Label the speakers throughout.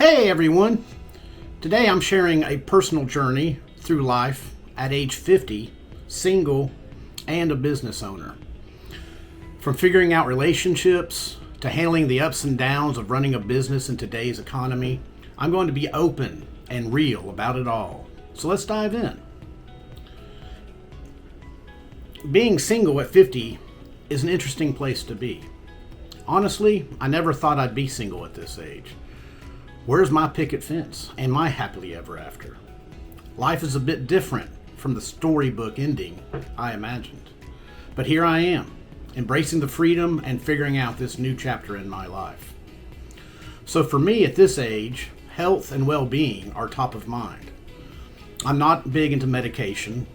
Speaker 1: Hey everyone! Today I'm sharing a personal journey through life at age 50, single, and a business owner. From figuring out relationships to handling the ups and downs of running a business in today's economy, I'm going to be open and real about it all. So let's dive in. Being single at 50 is an interesting place to be. Honestly, I never thought I'd be single at this age. Where's my picket fence and my happily ever after? Life is a bit different from the storybook ending I imagined. But here I am, embracing the freedom and figuring out this new chapter in my life. So for me at this age, health and well-being are top of mind. I'm not big into medication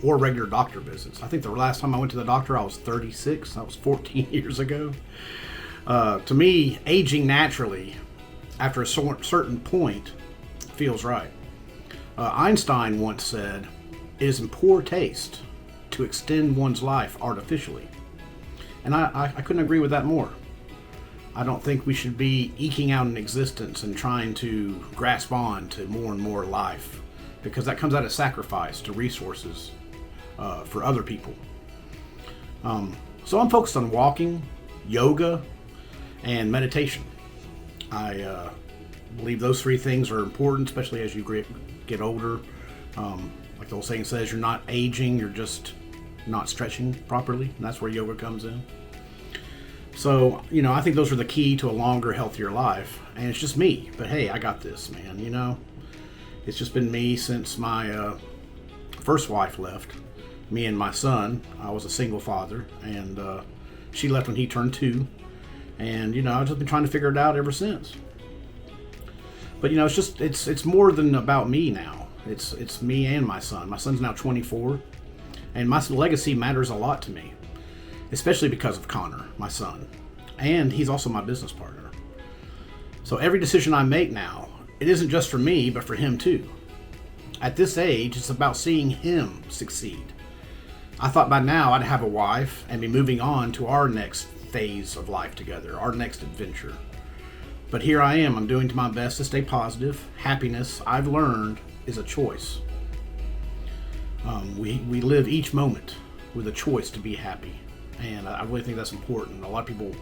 Speaker 1: or regular doctor visits. I think the last time I went to the doctor I was 36. That was 14 years ago. To me, aging naturally after a certain point feels right. Einstein once said, "It is in poor taste to extend one's life artificially." And I couldn't agree with that more. I don't think we should be eking out an existence and trying to grasp on to more and more life, because that comes at a sacrifice to resources for other people. So I'm focused on walking, yoga, and meditation. I believe those three things are important, especially as you get older. Like the old saying says, you're not aging, you're just not stretching properly, and that's where yoga comes in. So, I think those are the key to a longer, healthier life, and it's just me. But hey, I got this, man, It's just been me since my first wife left. Me and my son, I was a single father, and she left when he turned 2. And, I've just been trying to figure it out ever since. But, it's more than about me now. It's me and my son. My son's now 24, and my legacy matters a lot to me, especially because of Connor, my son. And he's also my business partner. So every decision I make now, it isn't just for me, but for him too. At this age, it's about seeing him succeed. I thought by now I'd have a wife and be moving on to our next phase of life together, our next adventure. But here I am, I'm doing my best to stay positive. Happiness, I've learned, is a choice. We live each moment with a choice to be happy. And I really think that's important. A lot of people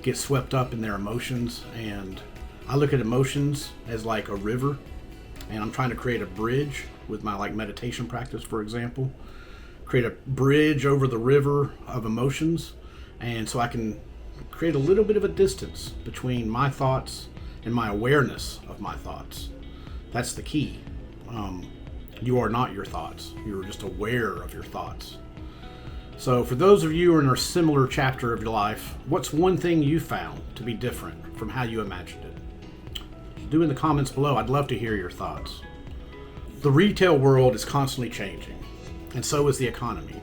Speaker 1: get swept up in their emotions, and I look at emotions as like a river, and I'm trying to create a bridge with my meditation practice, for example. Create a bridge over the river of emotions, and so I can create a little bit of a distance between my thoughts and my awareness of my thoughts. That's the key. You are not your thoughts. You're just aware of your thoughts. So for those of you who are in a similar chapter of your life, what's one thing you found to be different from how you imagined it? Do in the comments below. I'd love to hear your thoughts. The retail world is constantly changing, and so is the economy.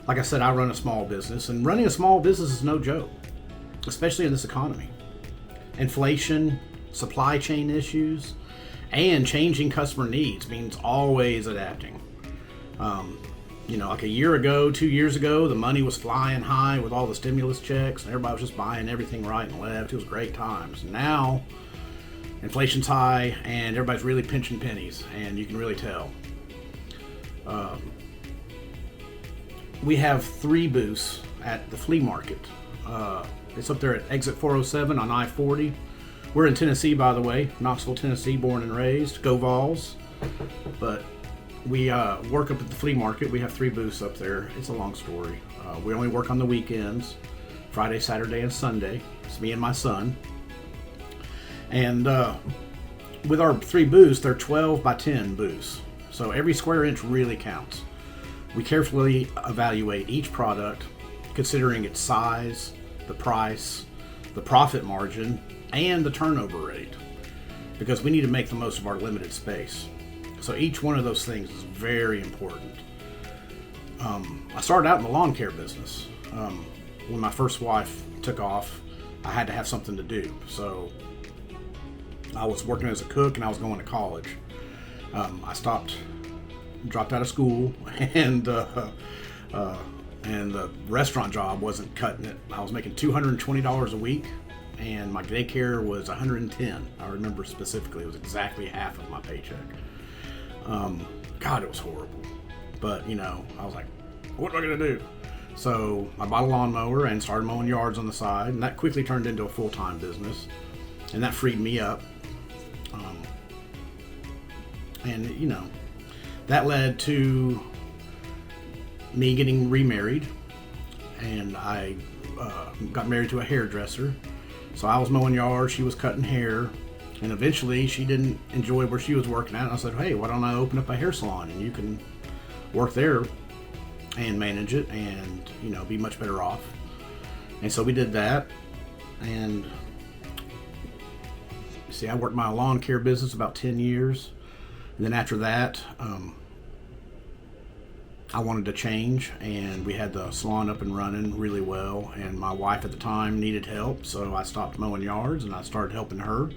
Speaker 1: Like I said, I run a small business, and running a small business is no joke, especially in this economy. Inflation, supply chain issues, and changing customer needs means always adapting. Like a year ago, 2 years ago, the money was flying high with all the stimulus checks, and everybody was just buying everything right and left. It was great times. Now, inflation's high, and everybody's really pinching pennies, and you can really tell. We have 3 booths at the flea market. It's up there at exit 407 on I-40. We're in Tennessee, by the way, Knoxville, Tennessee, born and raised. Go Vols. But we work up at the flea market. We have 3 booths up there. It's a long story. We only work on the weekends, Friday, Saturday, and Sunday. It's me and my son. And with our 3 booths, they're 12 by 10 booths. So every square inch really counts. We carefully evaluate each product, considering its size, the price, the profit margin, and the turnover rate, because we need to make the most of our limited space. So each one of those things is very important. I started out in the lawn care business. When my first wife took off, I had to have something to do. So I was working as a cook, and I was going to college. I dropped out of school, and the restaurant job wasn't cutting it. I was making $220 a week, and my daycare was 110. I remember specifically, it was exactly half of my paycheck. God, it was horrible. But, I was like, what am I going to do? So I bought a lawnmower and started mowing yards on the side, and that quickly turned into a full-time business, and that freed me up. And, that led to me getting remarried, and I got married to a hairdresser. So I was mowing yards, she was cutting hair, and eventually she didn't enjoy where she was working at. And I said, hey, why don't I open up a hair salon, and you can work there and manage it and, be much better off. And so we did that. And see, I worked my lawn care business about 10 years. And then after that, I wanted to change, and we had the salon up and running really well, and my wife at the time needed help, so I stopped mowing yards and I started helping her,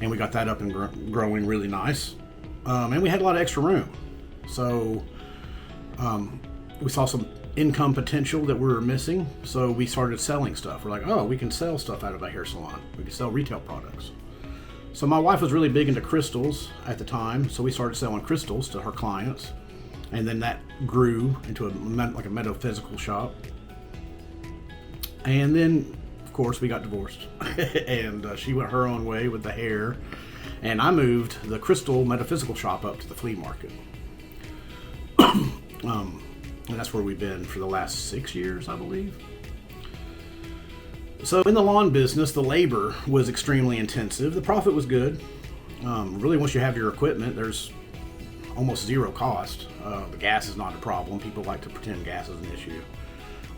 Speaker 1: and we got that up and growing really nice, and we had a lot of extra room. So we saw some income potential that we were missing, so we started selling stuff. We're like, oh, we can sell stuff out of a hair salon. We can sell retail products. So my wife was really big into crystals at the time, so we started selling crystals to her clients. And then that grew into a metaphysical shop. And then, of course, we got divorced. And she went her own way with the hair. And I moved the crystal metaphysical shop up to the flea market. And that's where we've been for the last 6 years, I believe. So in the lawn business, the labor was extremely intensive. The profit was good. Really, once you have your equipment, there's almost zero cost. The gas is not a problem. People like to pretend gas is an issue.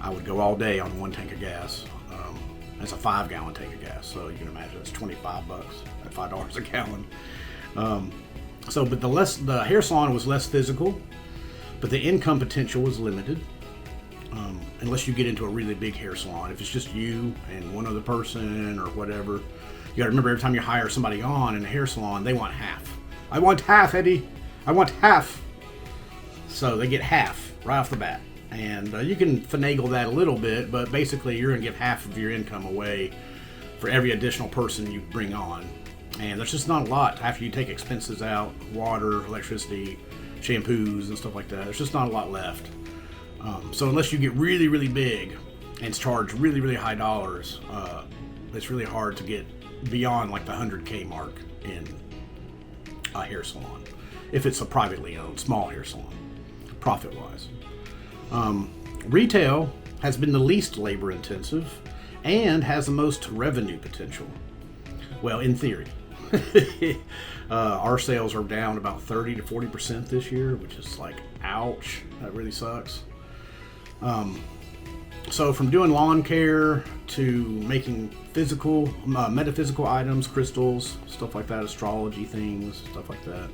Speaker 1: I would go all day on one tank of gas. It's a 5-gallon tank of gas, so you can imagine it's $25 at $5 a gallon. But the hair salon was less physical, but the income potential was limited. Unless you get into a really big hair salon. If it's just you and one other person or whatever, you got to remember every time you hire somebody on in a hair salon, they want half. I want half, Eddie. I want half. So they get half right off the bat. And you can finagle that a little bit, but basically you're going to give half of your income away for every additional person you bring on. And there's just not a lot after you take expenses out, water, electricity, shampoos, and stuff like that. There's just not a lot left. So unless you get really, really big and charge really, really high dollars, it's really hard to get beyond like the 100K mark in a hair salon. If it's a privately owned small hair salon, profit-wise. Retail has been the least labor intensive and has the most revenue potential. Well, in theory. Our sales are down about 30 to 40% this year, which is like, ouch, that really sucks. So from doing lawn care to making physical, metaphysical items, crystals, stuff like that, astrology things, stuff like that.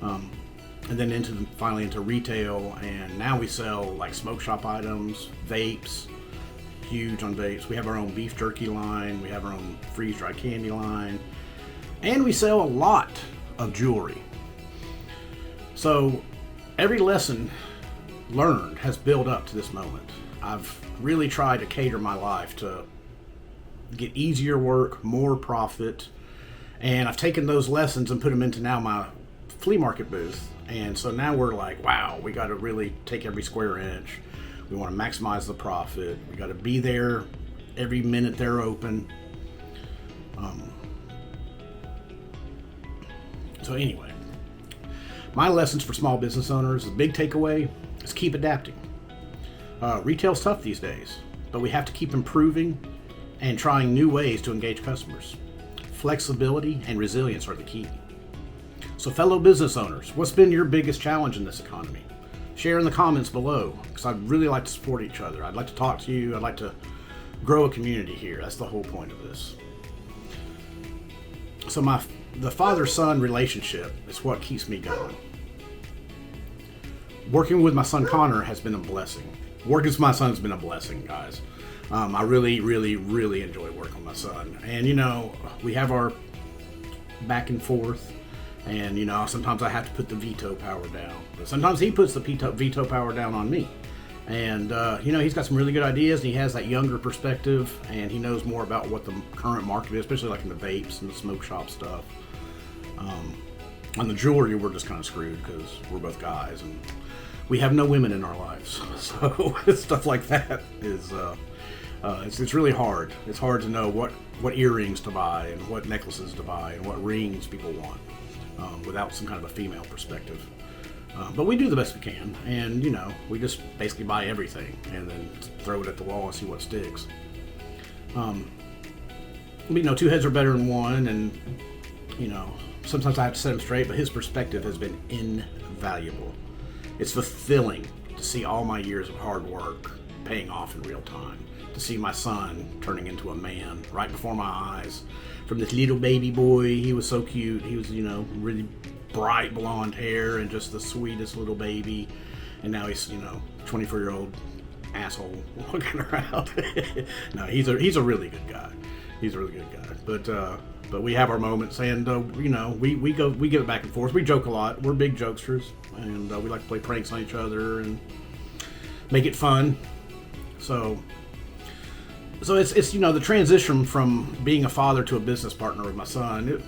Speaker 1: And then finally into retail, and now we sell like smoke shop items, vapes, huge on vapes. We have our own beef jerky line, we have our own freeze-dried candy line, and we sell a lot of jewelry. So every lesson learned has built up to this moment. I've really tried to cater my life to get easier work, more profit, and I've taken those lessons and put them into now my flea market booth. And so now we're like, wow, we got to really take every square inch. We want to maximize the profit. We got to be there every minute they're open. So anyway, my lessons for small business owners, the big takeaway is keep adapting. Retail's tough these days, but we have to keep improving and trying new ways to engage customers. Flexibility and resilience are the key. So fellow business owners, what's been your biggest challenge in this economy? Share in the comments below, because I'd really like to support each other. I'd like to talk to you. I'd like to grow a community here. That's the whole point of this. So the father-son relationship is what keeps me going. Working with my son Connor has been a blessing. Working with my son has been a blessing, guys. I really, really, really enjoy working with my son. And, we have our back and forth. And, sometimes I have to put the veto power down. But sometimes he puts the veto power down on me. And, he's got some really good ideas, and he has that younger perspective, and he knows more about what the current market is, especially like in the vapes and the smoke shop stuff. On the jewelry, we're just kind of screwed because we're both guys, and we have no women in our lives. So stuff like that is, it's really hard. It's hard to know what earrings to buy and what necklaces to buy and what rings people want without some kind of a female perspective. But we do the best we can, and we just basically buy everything and then throw it at the wall and see what sticks. Two heads are better than one, and sometimes I have to set him straight, but his perspective has been invaluable. It's fulfilling to see all my years of hard work paying off in real time, to see my son turning into a man right before my eyes. From this little baby boy, he was so cute. He was, really bright blonde hair and just the sweetest little baby. And now he's, 24-year-old asshole walking around. No, he's a really good guy. He's a really good guy. But we have our moments, and we get back and forth. We joke a lot. We're big jokesters, and we like to play pranks on each other and make it fun. So it's the transition from being a father to a business partner with my son.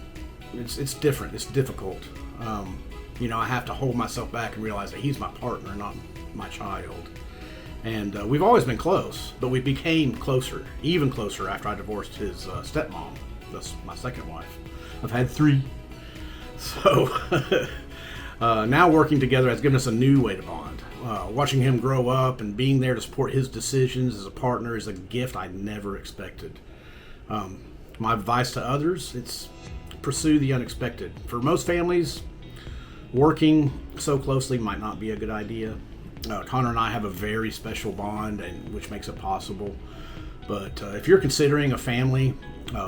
Speaker 1: It's different. It's difficult. I have to hold myself back and realize that he's my partner, not my child. And we've always been close, but we became closer, even closer after I divorced his stepmom. That's my second wife. I've had 3. So now working together has given us a new way to bond. Watching him grow up and being there to support his decisions as a partner is a gift I never expected. My advice to others, it's pursue the unexpected. For most families, working so closely might not be a good idea. Connor and I have a very special bond, which makes it possible. But if you're considering a family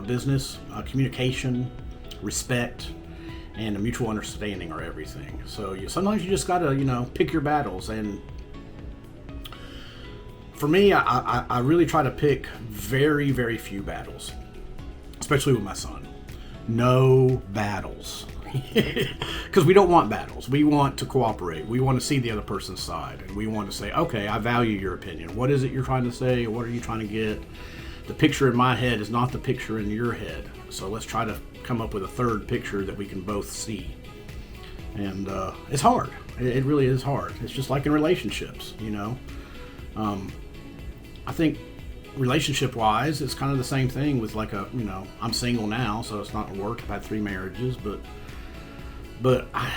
Speaker 1: business, communication, respect, and a mutual understanding are everything. So sometimes you just gotta, pick your battles. And for me, I really try to pick very, very few battles, especially with my son. No battles. Because we don't want battles. We want to cooperate. We want to see the other person's side, and we want to say, okay, I value your opinion. What is it you're trying to say? What are you trying to get? The picture in my head is not the picture in your head. So let's try to come up with a third picture that we can both see. And it's hard. It really is hard. It's just like in relationships, I think relationship-wise, it's kind of the same thing with I'm single now, so it's not work. I've had 3 marriages, but I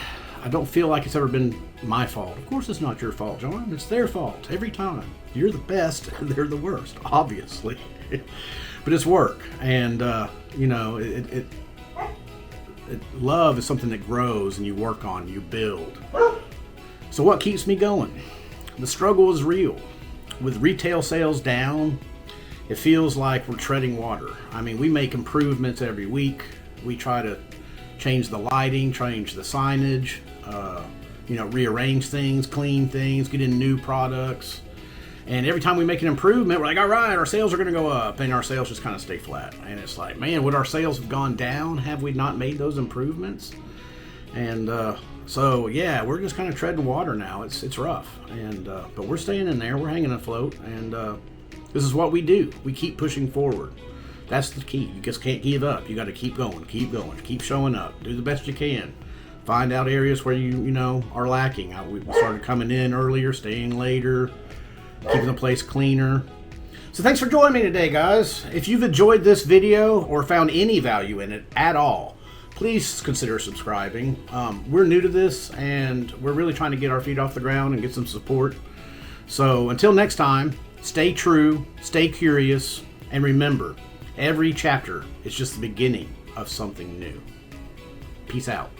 Speaker 1: don't feel like it's ever been my fault. Of course it's not your fault, John. It's their fault every time. You're the best, and they're the worst, obviously. But it's work, and love is something that grows and you work on, you build. So what keeps me going? The struggle is real. With retail sales down, it feels like we're treading water. I mean, we make improvements every week. We try to change the lighting, change the signage, rearrange things, clean things, get in new products. And every time we make an improvement, we're like, all right, our sales are going to go up, and our sales just kind of stay flat. And it's like, man, would our sales have gone down? Have we not made those improvements? And we're just kind of treading water now. It's rough, but we're staying in there. We're hanging afloat, and this is what we do. We keep pushing forward. That's the key. You just can't give up. You got to keep going, keep showing up, do the best you can. Find out areas where you are lacking. We started coming in earlier, staying later, keeping the place cleaner. So thanks for joining me today, guys. If you've enjoyed this video or found any value in it at all, please consider subscribing. We're new to this, and we're really trying to get our feet off the ground and get some support. So until next time, stay true, stay curious, and remember, every chapter is just the beginning of something new. Peace out.